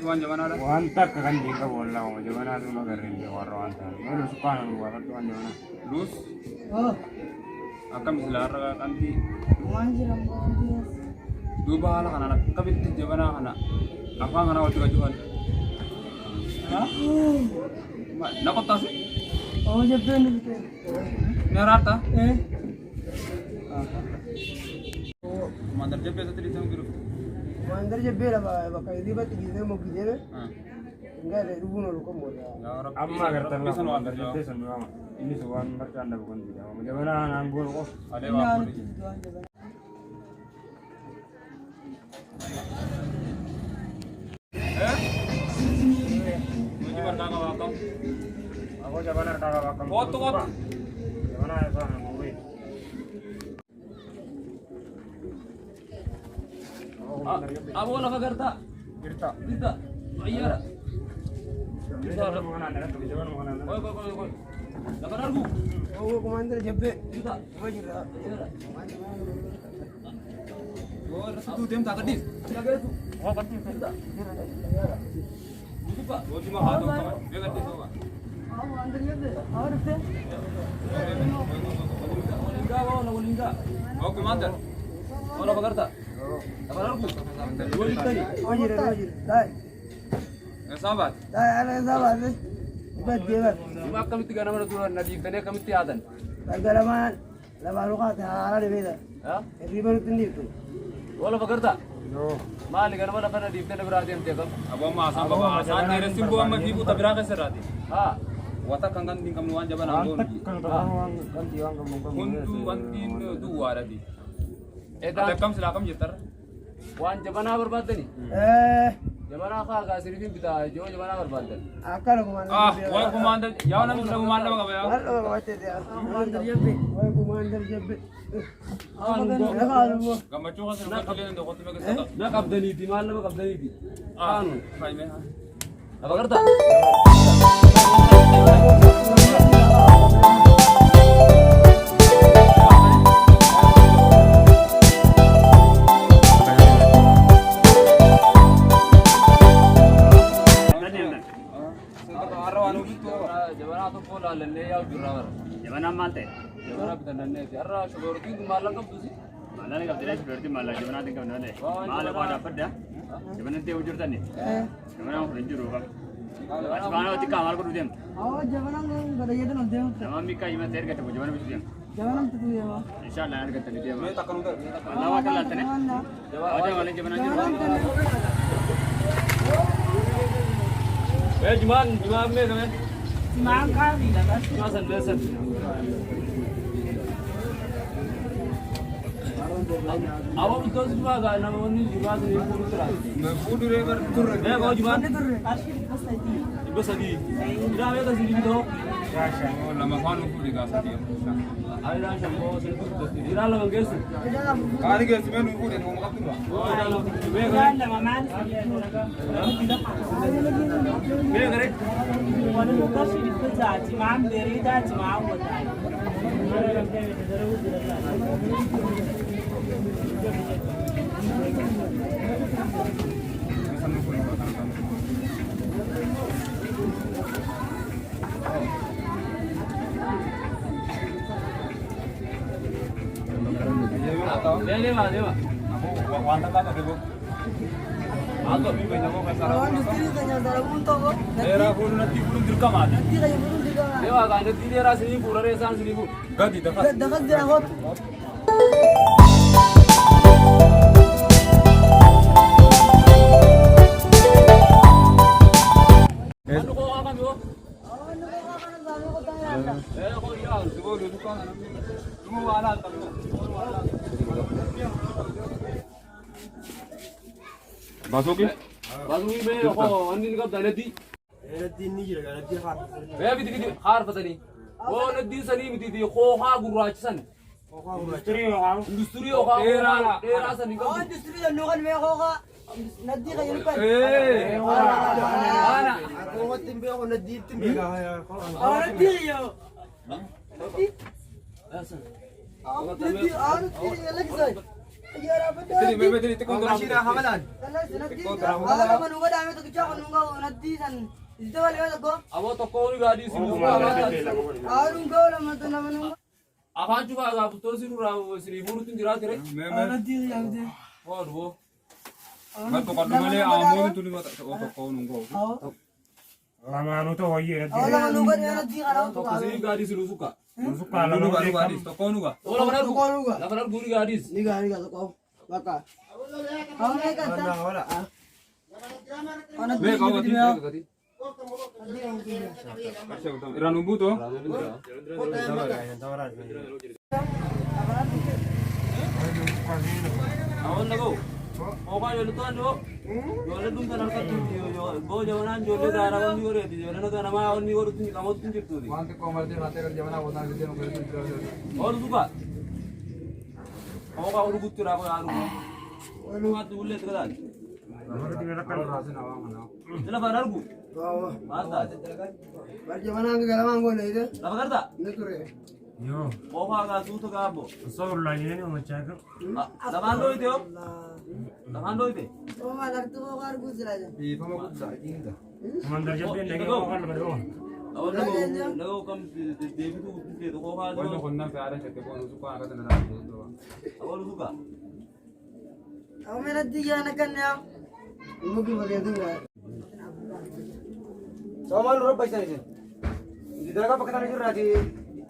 tuan jaman ada. Wanta kan jika bola mau jaman ada lo keren dia warna wanta. Lo suka nang warna tuan jaman. Lus. Oh. Akam selara kanti. Manjir ambo. Dua bahala kan anak. Kabit jaman anak. Apa ngana waktu kajuan? Hah? Nakot tas? Oh jebben. Nerata? Oh. Mandar jebbe tadi sama biru. Mandar jebbe lah bakai di batu gini mau gini be. Enggak ada rubuh nol kamu dah. Amma kertas lah. Mandar jebbe semua. Ini sebuah bercanda bukan tidak. Jaman nambul kok. Ada apa? Aku jaman kakak bakal. Foto. Jaman ada sana ngui. Abo wala kagarta. Girta. Kita. Ayara. Jaman mana ada? Jaman mana ada? Koi. Dapat argu. Oh komandan jebbe. Kita. Wajib dah. Oh, satu tim tak kedis. Jaga itu. Oh kadis. Kita. Itu Pak. Oh cuma hatu kawan. Dia kedis Pak. Oh mandar jebbe. Harus deh. Walingga. Oh, komandan. Wala kagarta. Dapat argu. Dua litari. Wajib. Dah. Sahabat. Dah ada sahabat deh. Ibat jebbe. Cuma kami tiga nama tuan Nadif dan kami tiadan. Tagalaman. Lama luka tahara deh beda. Ya? Ribu tinggi tu. Wala kagarta. Yo. Mali kan wala kana Nadif dan berarti yang tiagam. Abo ma asam baba asan dire simbo amma dibu tabira ka serati. Ha. Wata kangan ding kamnuan jaban anggon. Kan orang kan tiang kamu kamu. Kuntu antin dua radi. Ada kam selakam jitar. Wan jabana berbadani. Jabana ka ga sirifin bita jo jabana berbadani. Akar komandan. Wah komandan. Yaw na muda komandan mga bayaw. Halo macam dia. Komandan jebbe. Wah komandan jebbe. Gamacho ka sa kalian do ko tumaga sa. Na kabdani di mal na kabdani di. Ano? Kay me ha. Apa kerta? Jabana tu pola lele ya jurawar. Jaman malte. Jabana bitan nanne ti arra shogorti tu malang kam tusi. Malani ka tidak seperti malah jaman nanti kau nade. Malah kau dapat dah. Jaman nanti ujur tani. Jaman aku ujur kan. Jaman aku tiga kamar kau diam. Oh jaman ang gada yeda nanti. Jaman mika jaman ter kata jaman bisa diam. Jaman tu ya. Insyaallah nanti kata diam. Me takkan udah. Allah wakil lah tani. Jaman malah jaman ujur. Juman me kami. Mang kami dah. Masan besan. Awak betul semua kan nama ini juga sini pun terang. Kudu rever turun. Kau juman? Asyik pas tadi. Ibu sadi. Tidak ada kan sini tu. Oh lama kan kudu digas dia. Ada sampo sini tu. Tidak lama gesu. Kali gas me nu kudu ngomong apa tu? Oh tidak lama. Jangan dah maman. Beri kare. Wani muka sih itu jadi mam beri dah cuma awal. Lima. Aku wanta kata dulu. Aku banyak kok kasar. Kawan istri tanya dalam untuk. Era kudu nanti belum direkam ada. Nanti kayak belum juga. Dewa kan nanti dia rasa ini pura resan sini bu. Gadi dekat. Dekat dia hot. Anu kau akan tu? Kau ya, sebab dulu kan. Semua alat tamu. Masukin? Masukin me kau andi kau dah nanti. Nanti ni je kan nanti hot. Saya bitik har pata ni. Oh nanti sani bitik dia kau ha guraj san. Industri kau era sani kau. Oh industri dah nukan me kau kak. Nanti kayak lupa. Mana? Aku mau timbe aku nanti timbe. Oh nanti yo. Nanti. Oh nanti lagi saya. Yara Tini betul. bebe tini tikon tu Masih dah hamalan. Salah senati. Ikut orang. Kalau menunggu dah itu kita menunggu nanti san. Itu balik tu kau. Abo to ko ni gadi Oh, silu kumanda ko. bela ko. Arun kau lah mata nama menunggu. Akan juga agak betul silu rawu sri buru tu jirat kere. Nanti yang dia. Oh dua. Bato kan male amo tu ni mata ko to ko nunggu. Oh. Lama anu to hoye. Kalau menunggu dia nanti kalau tu To kasi gadi silu suka. Suka lalu gadi to ko nuga. Ola benar bu. Kau juga. La benar guri gadi. Ni kan kau. Baka. Kau ni kan. Wala wala. Me kau gadi gadi. Iran umbu to. Awal lagu. Oka jolu tu ando. Jolu tu kan angkat tu. Bo jawanan jolu darah orang ni orang. Jolu tu nama orang ni orang tu kamu tu jitu di. Mante ko marte mate kar jamana wona gede no gede. Orang tu kan. Oka orang butuh aku aru. Orang tu ulet kan. Amar ti mera kan rasen awa mana. Jelah benar bu. Kau. Mata. Bagaimana angkat kalau manggon itu? La benar tak? Ni tu re. Yo. Oka agak tu tu kamu. Sor la yene no chaka. La mando itu. La mando itu. Oh malah tu kau harus gusra je. Di pama ko sa inda. Mandar jabbe lagi ko kan bado. Awal lagu kamu devi tu itu oka Wala tu. ko na pyare chete ko suka aga na to. Awal suka. Aku mana tiga nak kena. Mungkin bagian tu kan. Soman ro paisa ni. Di dalam pakai tanah jurah di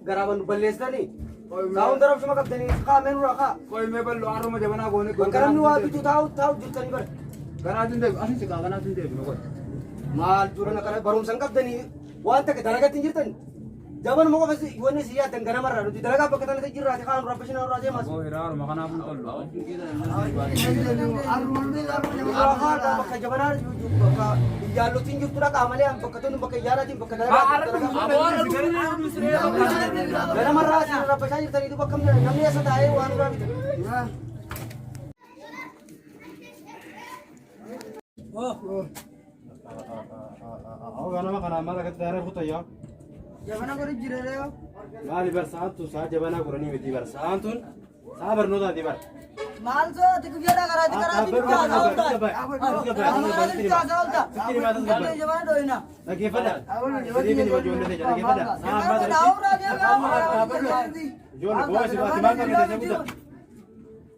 garaman balles tadi. Tahun darab semua kapten ini kamen raka. Koi me bal aro ma jamana ko ne ko. Bangkaran nu api tu tahu juta ni ber. Kana din de asin se ka kana din de no ko. Mal jurah nak kena barum sangkap tadi. Wanta ke dalaga tinjir tadi. Zaman mau apa sih? Iwan ni siya tenggara marah. Di dalaga pakai tanah jurah di kanan rapi sini orang aja mas. Ko ira aro makana pun tollo. Arun ni arun Raka dah pakai zaman hari pakai jalur tinjir tu dah kamali am pakai tu pakai jalan tim pakai dalaga. Gana marah sih rapi sini tadi itu pakai namanya sedaya wan rapi. أو أنا ما كان مرة كنت أعرف خطية Jangan aku dijira leo. ما لي برسان تو ساعة جبنا كورني بدي برسان تون صابر نودا دي بر Mahal so, tiku biara karati karati. Jangan doina. لكن فدا بدي بدي بجون ده جاني فدا سام ما جون بوس بس ما كان ده جبنا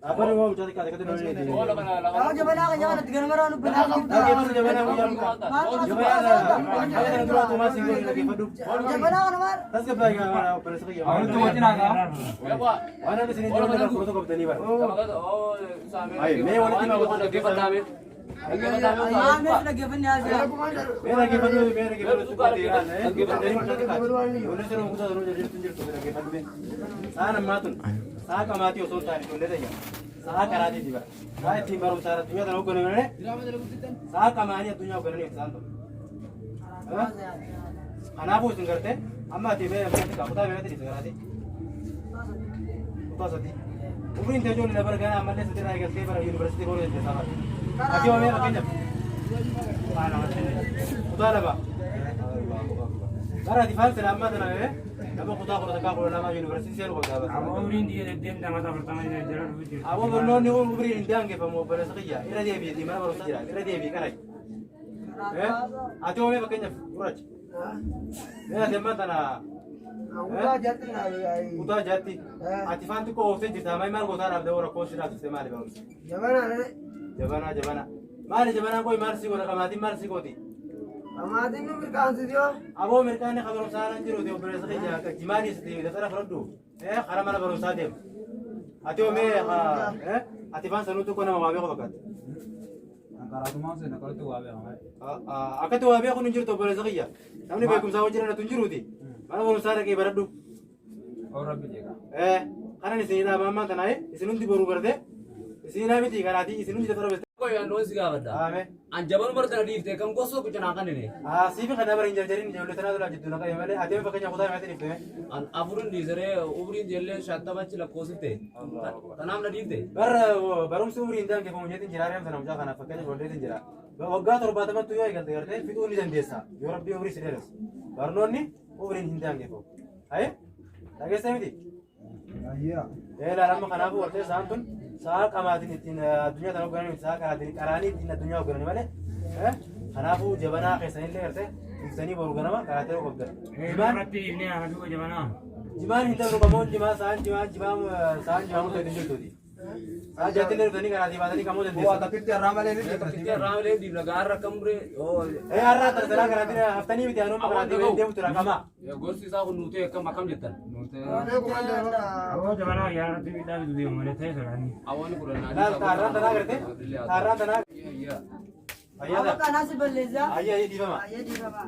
أبر هو جالي كذا كذا نولي دي Ola benar. Kalau jangan jangan tiga nomor anu benar. لكن فدا جبنا هو جالي جبنا هذا ندرا تو ما سيقول لكن فدو Jangan nomor. بس كبر يا برس كي Aro to wajina ga. Ya pak. أنا بس نجوا نقول كروتو كبر تاني بر Oh, sampai. Ay, may wala din ako lagi pertama. Lagi pertama. Amin lagi benar ya. मेरा के बदलो मेरा के बदलो सुपर दे रहा है के बदलो उन्हें से मुझे जरूर जरूर तुझे तो के बदलो सारा मातुन साहा कमाती हो सोता है तोले दे साहा करा दी थी भाई तीन बार सारा दुनिया तो को ने साहा कमानी दुनिया को ने इंसान तो खाना पूछ करते अम्मा थी मैं का पता मैं तेरी करा दी तो सती ऊपर इन जो लेबर गया अमले से तेरा के पर यूनिवर्सिटी को ले सारा अभी मैं अकेले مطالبة ترى دفاع سلام ما ترى لما خطا خطا كاكو لما يونيفرسيتي سيرو خطا Amrin di de dem da mata pertama ni jalan video. أبو برنون نقول مبرين إندان كيف مو برسقية إلى دي بيدي ما برو سجلا إلى دي بي كناي أتوه ما بكينا فرج إلى دي ما تنا Aku jatuh nak. خطا جاتي أتفان تكو أوفين جتا ما يمر خطا راب دورا كوش راب استعمال بس Jangan ada. جبانا جبانا ما له جبانا कोई मारसी को रकमाती मारसी को दी Amati ni berkan sih أبو أمريكاني خبروا سارا جرو ديو برسقية كجماني ستي دفرة فردو خرام أنا برو سادم أتوه ما أتفان سنوتو كنا ما بيخو بكت Angkara tu mau se na kalau tu wabe ngai. akatu wabe aku nunjur to boleh zakiya namni bekum sawo jira tunjuru di mana boru sare ke baradu Aur rabbi jega. karena ni sina mama tanai isinun di boru berde isina miti karati isinun di toro beste Kau yang nulis gak ada. ame Anjaman bertanya di itu, kamu kosong kecenangan ini. sifi kada bar injar jarin jawle tanah dulu jitu nakai male ade bakanya khuda mate ni fe An afurin di sana, uburin jelle shatta baca lah kosite. Tanam dah di itu. barum sumri indan ke punya tin jirare am tanam jakana fakanya jawle tin jira wagga tor batama tu yoy galte garte fitu ni jandesa yo rabbi ubri sideres barnon ni ubrin hindan ke po ay lage semiti Iya. la lama kana bu warte santun Sa'a qamaatiin ittiin addunyaa kana hogganan sa'a qaraanii ittiin addunyaa hogganan malee. Kanaafuu jabanaa keessanillee gartee ibsanii boru ganama karaatee hoggan. Jimaan hin ta'u qamoon jimaa sa'aan murtee hin jirtuuti. Sa'aan jaatillee dhuftanii karaatii baatanii qamoo dandeessu. Waa tappitti har'aa malee ni Raamalee diimna gaarra kamre. Har'aa taasisaa karaatiin haftanii miti anuma karaatii waliin deemtu raqamaa. Gorsi isaa kun nuutee akkam jettan. Awwaani fudhannaa. Taarraan tanaa gartee taarraan tanaa. Apa kan nasi beliza? Ayah difama. Ayah di bawah.